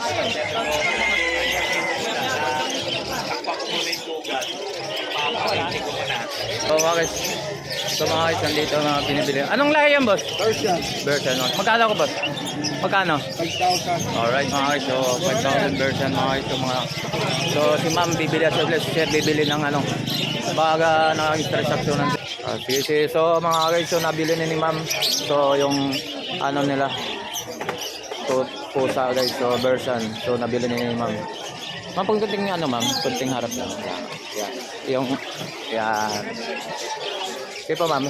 So mga guys, nandito mga pinibili. Anong lahi yan, boss? Persian. Version 1. Magkano ko, boss? Magkano? 5,000. Alright mga guys, so 5,000 version mga guys. So si ma'am bibili at si bibili ng ano, baga na instruction ng sige. So mga guys, so nabili ni ma'am. So yung ano nila, so pusa guys, so version. So nabili ni ma'am. Ma'am, pagdating niya ano ma'am, kunting harap lang. Yan. Yung yan. Okay po ma'am.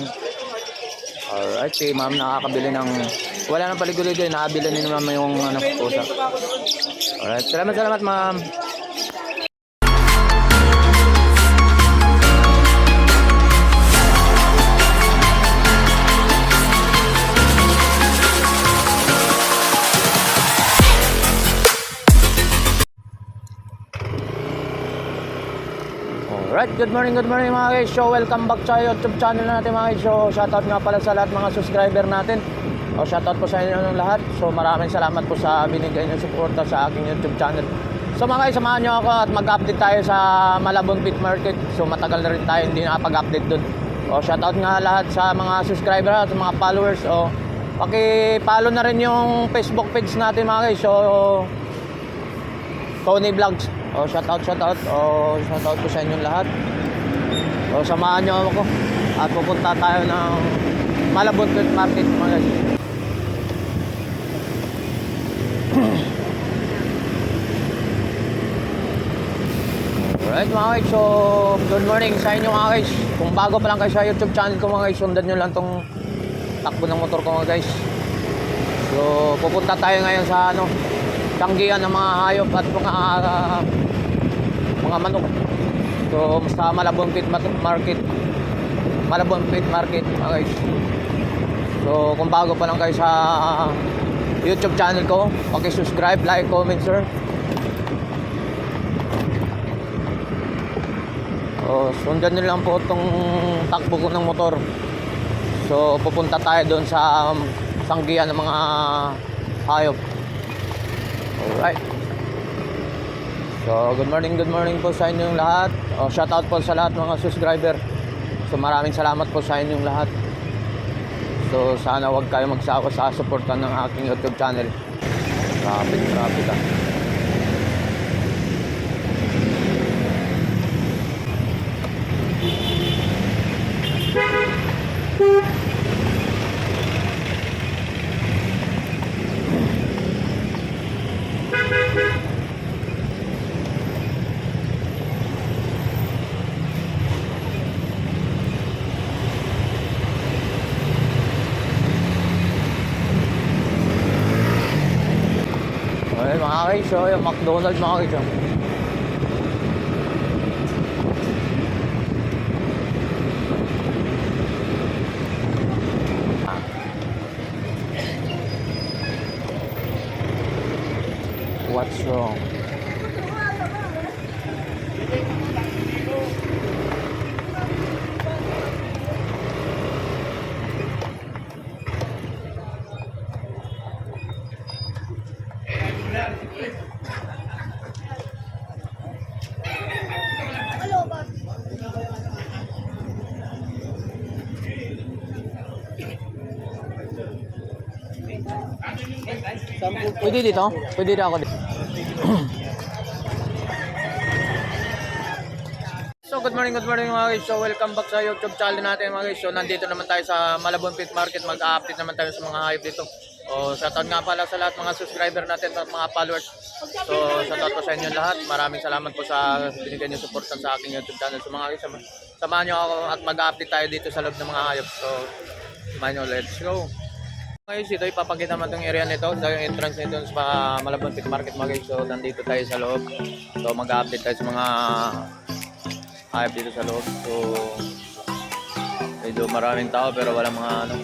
Alright, si ma'am nakakabili ng wala nang paligoy-ligoy, nakabili ni ma'am yung ano, pusa. Alright, salamat ma'am. Alright, good morning mga guys. So welcome back sa YouTube channel natin mga guys. So shoutout nga pala sa lahat mga subscriber natin. O shoutout po sa inyo ng lahat. So maraming salamat po sa binigay niyo suporta sa aking YouTube channel. So mga guys, samahan niyo ako at mag-update tayo sa Malabon Pet Market. So matagal na rin tayo hindi nakapag-update dun. O shoutout nga lahat sa mga subscriber at mga followers. O paki-follow na rin yung Facebook page natin mga guys. So Tony Vlogs. O shoutout. O shoutout po sa inyong lahat. O samahan niyo ako at pupunta tayo ng Malabon Pet Market mga guys. Alright mga guys, so good morning sa inyo mga guys. Kung bago pa lang kayo sa YouTube channel ko mga guys, sundan nyo lang tong takbo ng motor ko mga guys. So pupunta tayo ngayon sa ano, tanggihan ng mga hayop at mga manok. So sa Malabon Pet Market. Malabon Pet Market mga guys. So kung bago pa lang kayo sa YouTube channel ko, paki-subscribe, like, comment, sir. So sundan nyo lang po itong takbo ko ng motor. So pupunta tayo doon sa tanggihan ng mga hayop. Alright. So good morning po sa inyong lahat. Shoutout po sa lahat mga subscriber. So maraming salamat po sa inyong lahat. So sana wag kayo magsawa sa suporta ng aking YouTube channel. Traffic ah. Okay mga guys, so yung McDonald's mga guys. What's wrong? Pwede dito? Pwede dito ako dito. So good morning mga guys. So welcome back sa YouTube channel natin mga guys. So nandito naman tayo sa Malabon Pet Market. Mag-update naman tayo sa mga hayop dito. So shoutout nga pala sa lahat mga subscriber natin at mga followers. So shoutout po sa inyo lahat. Maraming salamat po sa binigay niyo suporta sa aking YouTube channel. So mga guys, samahan niyo ako at mag-update tayo dito sa loob ng mga hayop. So samahan niyo, let's go. Guys, ito ipapakita naman itong area nito. Ito yung entrance nito sa Malabon Pet Market mga guys. So nandito tayo sa loob. So mag-update tayo sa mga hayop dito sa loob. So medyo maraming tao pero walang mga ano.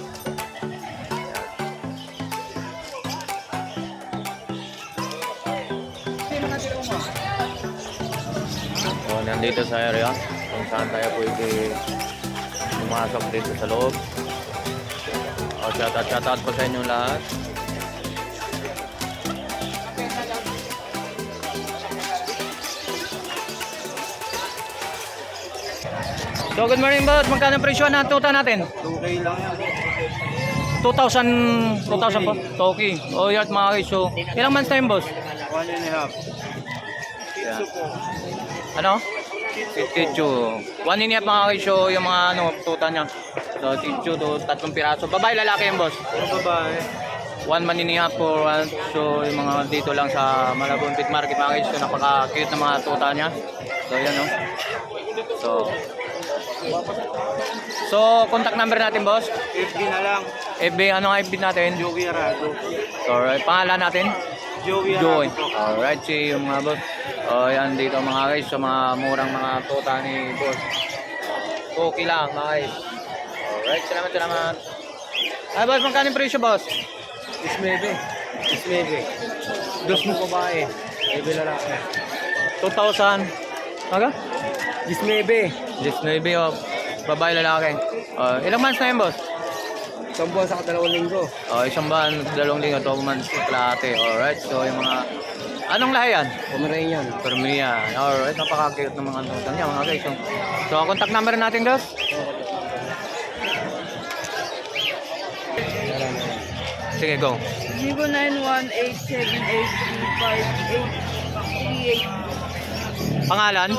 So nandito sa area kung saan tayo pwede pumasok dito sa loob. Shoutout po sa inyong lahat. So good morning boss, magkano presyo na tuta natin? 2K lang yan. 2,000 po? Toki. O yan mga guys, so ilang months na yun boss? 1.5. Yeah. Ano? Chichu. 1.5 mga guys, so yung mga ano, tuta niya. So chichu, 3 piraso. Babae, lalaki yan boss? Puro babae. 1.5 po. So yung mga dito lang sa Malabon Pit Market mga guys, so napaka-cute na mga tuta niya. So yan o. So contact number natin boss? FB na lang. FB, ano nga FB natin? Joey Arado. Alright, pangalan natin? Joey Joy. Arado. Alright, si yung mga boss. O yan dito mga guys, sa mga murang mga tuta ni boss. Okay lang mga guys. Alright, salamat. Ay boss, magkano yung presyo boss? Ismebe. Dos mo babae. Ebe lalaki. 2,000. Maga? Ismebe. 19 o. Babae, lalaki. Ilang months na yun boss? Isang buwan sa 2 linggo. Isang buwan, 2 linggo, 2 months, kalahati. Alright, so yung mga... Anong lahi yan? Pomeranian. Permia. Alright, napaka-cute ng mga tutan niya mga guys. So, contact number natin guys? Sige, go. 091878358838. Pangalan?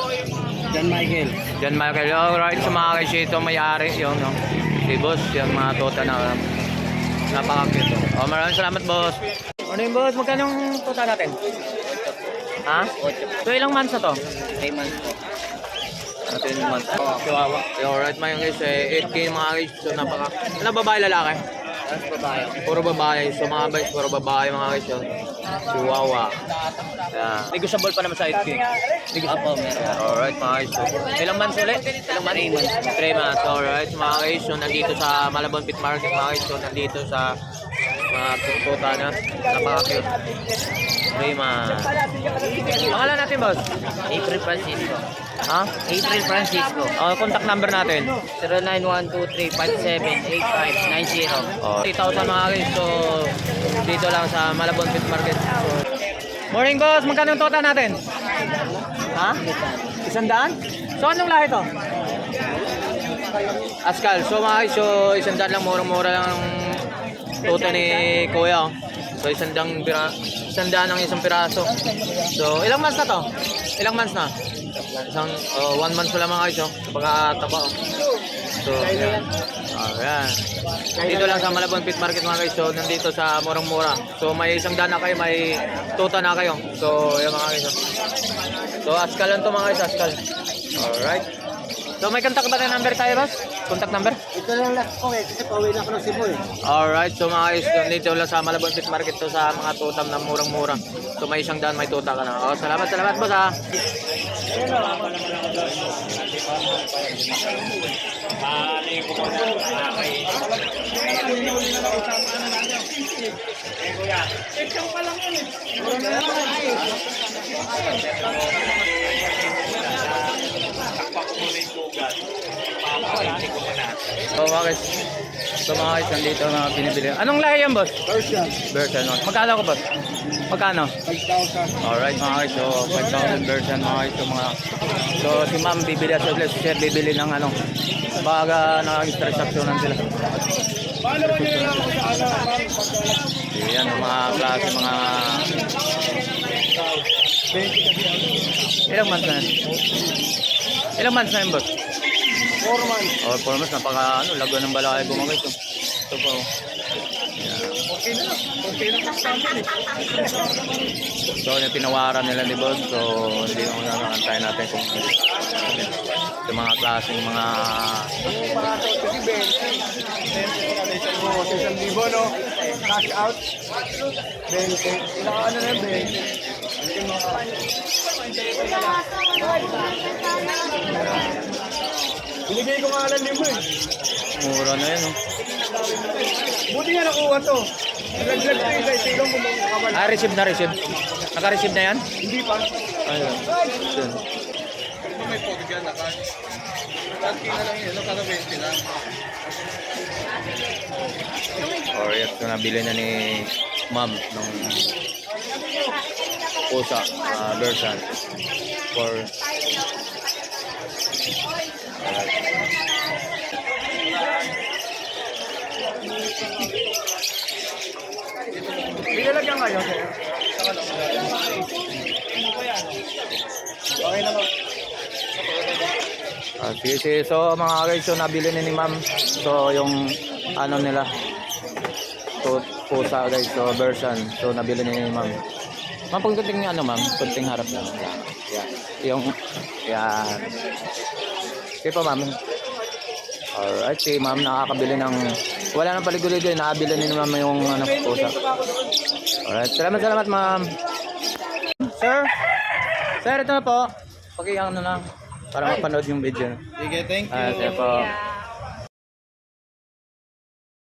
John Michael. John Michael. Alright, so mga guys, ito may-ari yung no? Si boss, yung mga tuta na napaka-cute. Maraming salamat boss. Ano yung boss? Magkano yung tuta natin? Ha? So, ilang months na to? 3 months po. 10 months. Chihuahua. Alright, mga guys, 8K mga guys. So, napaka... Ano, babae, lalaki? Tapos babae. Puro babae. So, mga guys, puro babae mga guys. So, Chihuahua. Yeah. Negotiable pa naman sa 8K. Apo, meron. Alright, mga guys. So, ilang months ulit? Ilang months? 3 months. Alright, mga guys. So, nandito sa Malabon Pit Market, mga guys. So, nandito sa mga tuta na. Napaka-cute. 3 months. Pangalan natin, boss? April Francisco. Ha? April Francisco. Contact number natin. 091235878590. 3,000 mga guys. So, dito lang sa Malabon Pit Market. So, morning boss, magkano yung total natin? Ha? 100? So, anong lahi to? Askal. So, mga guys, so 100 lang, murang-mura lang ang total ni Kuya. Oh. So, 100 ang isang piraso. So, ilang months na to? Ilang months na? Isang 1 month pa lang mga guys, oh. Sa pagkataba, oh. So, ayan. Ayan. Dito lang sa Malabon Pit Market mga guys. So, nandito sa murang-mura. So, may 100 na kayo, may tuta na kayo. So, ayan mga guys, oh. So, askal lang to mga guys, askal. Alright. So, may contact ba na number tayo, boss? Contact number? Ito lang last ko eh. Kasi pauwi na ako ng Cebu eh. Alright, so mga guys, dito lang sa Malabon Pit Market to sa mga tutam na murang-mura. So may 100, may tuta ka na. Salamat boss ha. So mga guys, nandito na pinibili. Anong lahi yan, boss? Persian. Version. Magkano ko, boss? Magkano? 5,000. Alright mga guys, so 5,000 version mga guys. So si ma'am bibili at si sir bibili ng ano, baga nag-transaksyonan sila. Paano ba nyo lang ako sa ano? So yan, mga klase, mga... Ilang months na yan? Ilang months na yan, boss? 4 months. 4 months, napaka ano, lago ng balakay ko mga guys. Ito po. Okay na lang. Okay na lang. So, yung tinawaran nila ni Boss. So, hindi ko nakakantay natin kung yung mga klaseng mga... Mga to, kasi 20. 1,000 no? Cash out. 20. Ilang ano na 20. Binigay ko nga alam mo eh. Mura na yun, oh. Buti nga nakuha to. Naglag ko yung guys. Silong kung makakabala. Ah, receive na, receive. Naka-receive na yan? Hindi pa. Ayun. Yun. May pog dyan na cash. Tanki na lang yun. Kada 20 lang. Or yes, so nabili na ni ma'am ng pusa, version for Binalagyan kayo, sir. Okay na po. Sige. So mga guys, so nabili ni ma'am. So yung ano nila. So pusa guys, so version. So nabili ni ma'am. Ma'am, kunting ano ma'am, kunting harap lang. Yan. Yung yan. Okay po ma'am. Alright, si ma'am nakakabili ng wala nang paligoy-ligoy, nakabili ni ma'am yung ano pusa. Alright, salamat ma'am. Sir, ito na po. Paki ano na para mapanood yung video. Sige, thank you. Sige po.